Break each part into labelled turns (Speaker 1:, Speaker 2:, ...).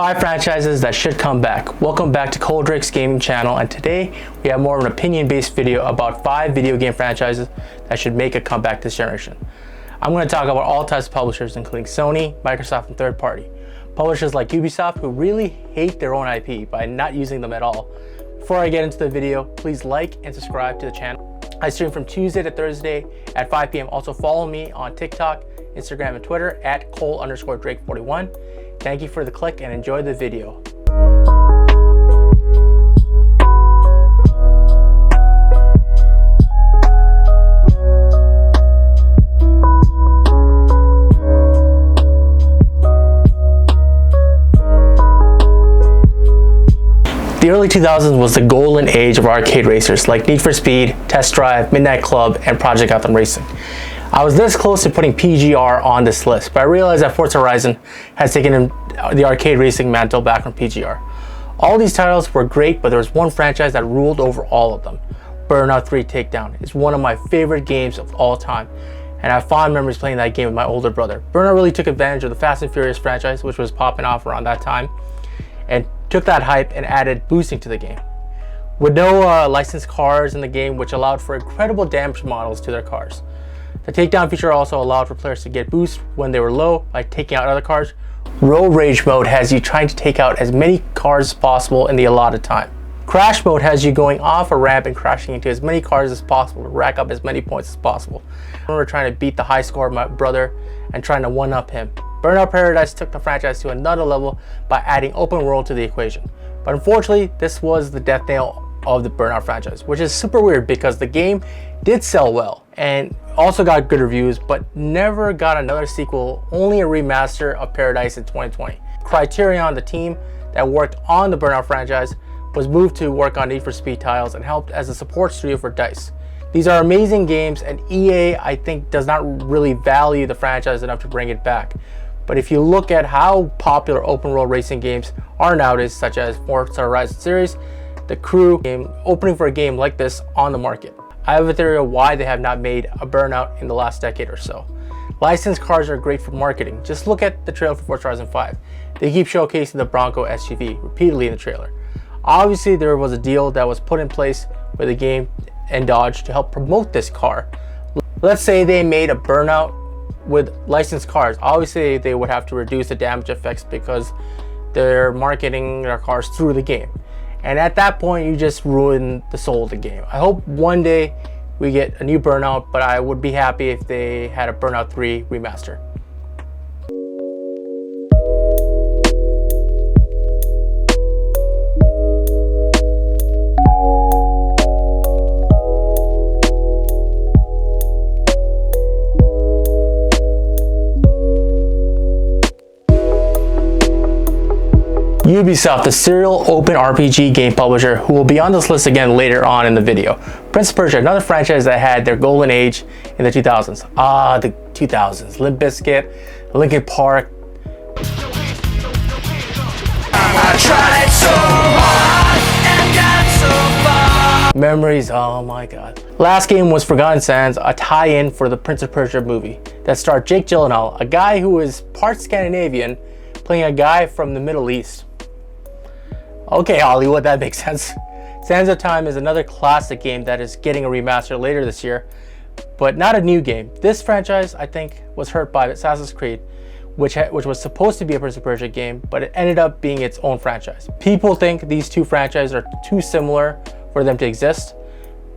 Speaker 1: 5 franchises that should come back. Welcome back to Cold Drake's gaming channel, and today we have more of an opinion-based video about 5 video game franchises that should make a comeback this generation. I'm going to talk about all types of publishers, including Sony, Microsoft, and third party. Publishers like Ubisoft, who really hate their own IP by not using them at all. Before I get into the video, please like and subscribe to the channel. I stream from Tuesday to Thursday at 5 p.m. Also follow me on TikTok, Instagram, and Twitter at Cole_Drake41. Thank you for the click and enjoy the video. The early 2000s was the golden age of arcade racers like Need for Speed, Test Drive, Midnight Club, and Project Gotham Racing. I was this close to putting PGR on this list, but I realized that Forza Horizon has taken the arcade racing mantle back from PGR. All these titles were great, but there was one franchise that ruled over all of them. Burnout 3 Takedown is one of my favorite games of all time, and I have fond memories playing that game with my older brother. Burnout really took advantage of the Fast and Furious franchise, which was popping off around that time, and took that hype and added boosting to the game. With no licensed cars in the game, which allowed for incredible damage models to their cars. The takedown feature also allowed for players to get boosts when they were low by taking out other cars. Road Rage mode has you trying to take out as many cars as possible in the allotted time. Crash mode has you going off a ramp and crashing into as many cars as possible to rack up as many points as possible. I remember trying to beat the high score of my brother and trying to one-up him. Burnout Paradise took the franchise to another level by adding open world to the equation. But unfortunately, this was the death nail of the Burnout franchise, which is super weird because the game did sell well and also got good reviews, but never got another sequel, only a remaster of Paradise in 2020. Criterion, the team that worked on the Burnout franchise, was moved to work on Need for Speed titles and helped as a support studio for DICE. These are amazing games, and EA, I think, does not really value the franchise enough to bring it back. But if you look at how popular open world racing games are nowadays, such as Forza Horizon series, the Crew game, opening for a game like this on the market. I have a theory of why they have not made a Burnout in the last decade or so. Licensed cars are great for marketing. Just look at the trailer for Forza Horizon 5. They keep showcasing the Bronco SUV repeatedly in the trailer. Obviously, there was a deal that was put in place with the game and Dodge to help promote this car. Let's say they made a Burnout with licensed cars. Obviously, they would have to reduce the damage effects because they're marketing their cars through the game. And at that point, you just ruin the soul of the game. I hope one day we get a new Burnout, but I would be happy if they had a Burnout 3 remaster. Ubisoft, the serial open RPG game publisher who will be on this list again later on in the video. Prince of Persia, another franchise that had their golden age in the 2000s. The 2000s. Limp Bizkit, Linkin Park. I tried so hard and got so far. Memories, oh my god. Last game was Forgotten Sands, a tie-in for the Prince of Persia movie that starred Jake Gyllenhaal, a guy who is part Scandinavian, playing a guy from the Middle East. Okay, Hollywood, that makes sense. Sands of Time is another classic game that is getting a remaster later this year, but not a new game. This franchise, I think, was hurt by Assassin's Creed, which was supposed to be a Prince of Persia game, but it ended up being its own franchise. People think these two franchises are too similar for them to exist.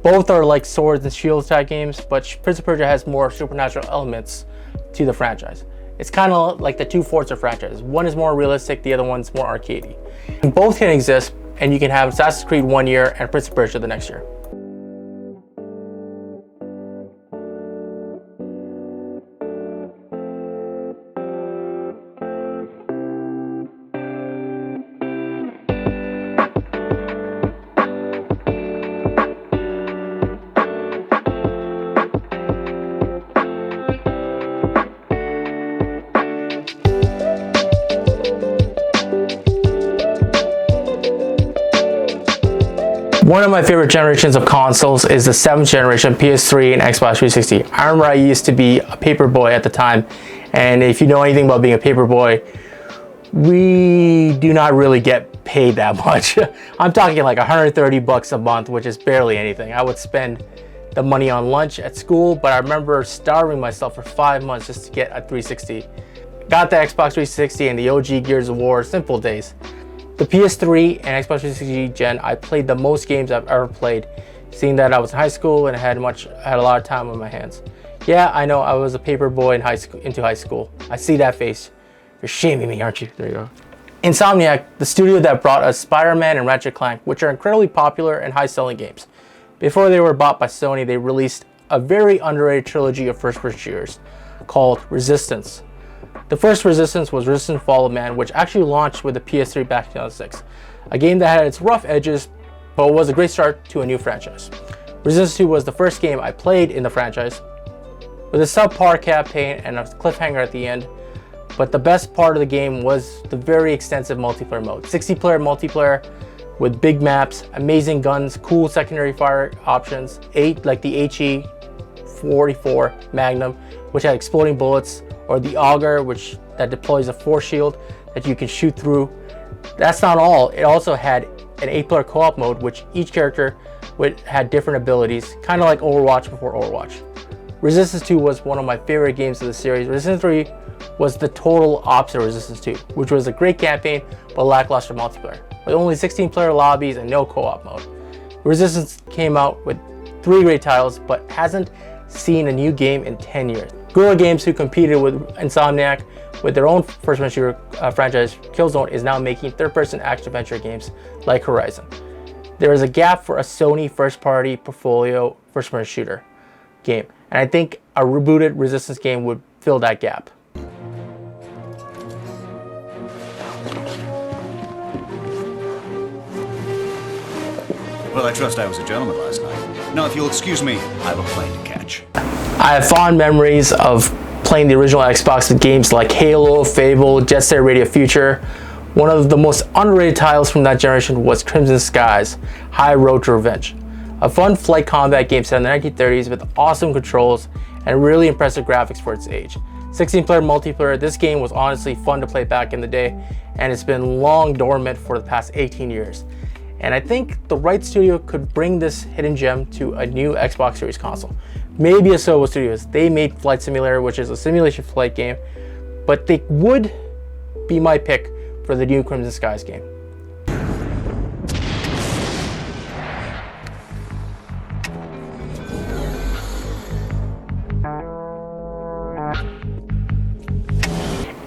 Speaker 1: Both are like swords and shields type games, but Prince of Persia has more supernatural elements to the franchise. It's kind of like the two Forza franchises. One is more realistic, the other one's more arcadey. Both can exist, and you can have Assassin's Creed one year and Prince of Persia the next year. One of my favorite generations of consoles is the 7th generation PS3 and Xbox 360. I remember I used to be a paper boy at the time, and if you know anything about being a paper boy, we we do not really get paid that much. I'm talking like 130 bucks a month, which is barely anything. I would spend the money on lunch at school, but I remember starving myself for 5 months just to get a 360. Got the Xbox 360 and the OG Gears of War, simple days. The PS3 and Xbox 360 gen, I played the most games I've ever played, seeing that I was in high school and had a lot of time on my hands. Yeah, I know I was a paper boy into high school. I see that face. You're shaming me, aren't you? There you go. Insomniac, the studio that brought us Spider-Man and Ratchet & Clank, which are incredibly popular and high-selling games. Before they were bought by Sony, they released a very underrated trilogy of first-person shooters called Resistance. The first Resistance was Resistance Fall of Man, which actually launched with the PS3 back in 2006. A game that had its rough edges, but was a great start to a new franchise. Resistance 2 was the first game I played in the franchise, with a subpar campaign and a cliffhanger at the end. But the best part of the game was the very extensive multiplayer mode. 60-player multiplayer with big maps, amazing guns, cool secondary fire options, like the HE-44 Magnum, which had exploding bullets, or the Auger, that deploys a force shield that you can shoot through. That's not all. It also had an 8-player co-op mode, which each character had different abilities, kind of like Overwatch before Overwatch. Resistance 2 was one of my favorite games of the series. Resistance 3 was the total opposite of Resistance 2, which was a great campaign but lackluster multiplayer, with only 16-player lobbies and no co-op mode. Resistance came out with 3 great titles, but hasn't seen a new game in 10 years. Guerrilla Games, who competed with Insomniac with their own first-person shooter franchise, Killzone, is now making third-person action-adventure games like Horizon. There is a gap for a Sony first-party portfolio first-person shooter game, and I think a rebooted Resistance game would fill that gap.
Speaker 2: Well, I trust I was a gentleman last night. Now, if you'll excuse me, I have a plane to catch.
Speaker 1: I have fond memories of playing the original Xbox with games like Halo, Fable, Jet Set Radio Future. One of the most underrated titles from that generation was Crimson Skies, High Road to Revenge. A fun flight combat game set in the 1930s with awesome controls and really impressive graphics for its age. 16-player multiplayer, this game was honestly fun to play back in the day, and it's been long dormant for the past 18 years. And I think the right studio could bring this hidden gem to a new Xbox Series console. Maybe Asobo Studios. They made Flight Simulator, which is a simulation flight game, but they would be my pick for the new Crimson Skies game.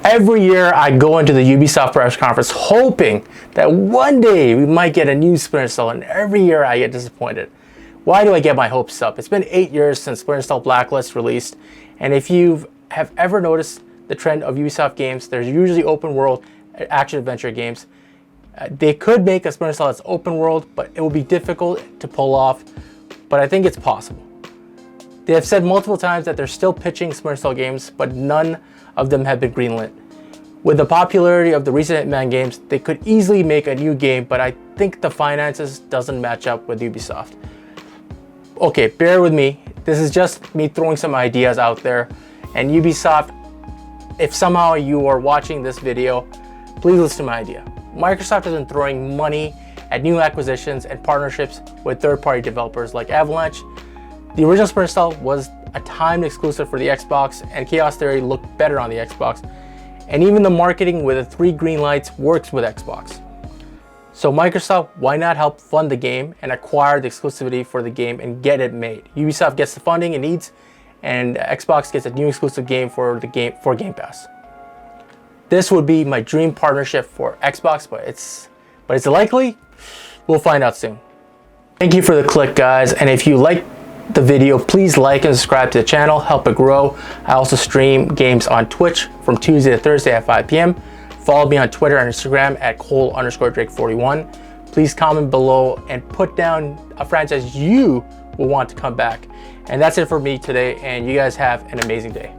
Speaker 1: Every year I go into the Ubisoft press conference hoping that one day we might get a new Splinter Cell, and every year I get disappointed. Why do I get my hopes up? It's been 8 years since Splinter Cell Blacklist released, and if you have ever noticed the trend of Ubisoft games, there's usually open world action-adventure games. They could make a Splinter Cell that's open world, but it will be difficult to pull off, but I think it's possible. They have said multiple times that they're still pitching Splinter Cell games, but none of them have been greenlit. With the popularity of the recent Hitman games, they could easily make a new game, but I think the finances doesn't match up with Ubisoft. Okay, bear with me. This is just me throwing some ideas out there. And Ubisoft, if somehow you are watching this video, please listen to my idea. Microsoft has been throwing money at new acquisitions and partnerships with third-party developers like Avalanche. The original Splinter Cell was a timed exclusive for the Xbox, and Chaos Theory looked better on the Xbox. And even the marketing with the 3 green lights works with Xbox. So Microsoft, why not help fund the game and acquire the exclusivity for the game and get it made? Ubisoft gets the funding it needs, and Xbox gets a new exclusive game for Game Pass. This would be my dream partnership for Xbox, but it's likely. We'll find out soon. Thank you for the click, guys, and if you like the video, please like and subscribe to the channel, help it grow. I also stream games on Twitch from Tuesday to Thursday at 5 p.m. Follow me on Twitter and Instagram at Cole_Drake41. Please comment below and put down a franchise you will want to come back. And that's it for me today, and you guys have an amazing day.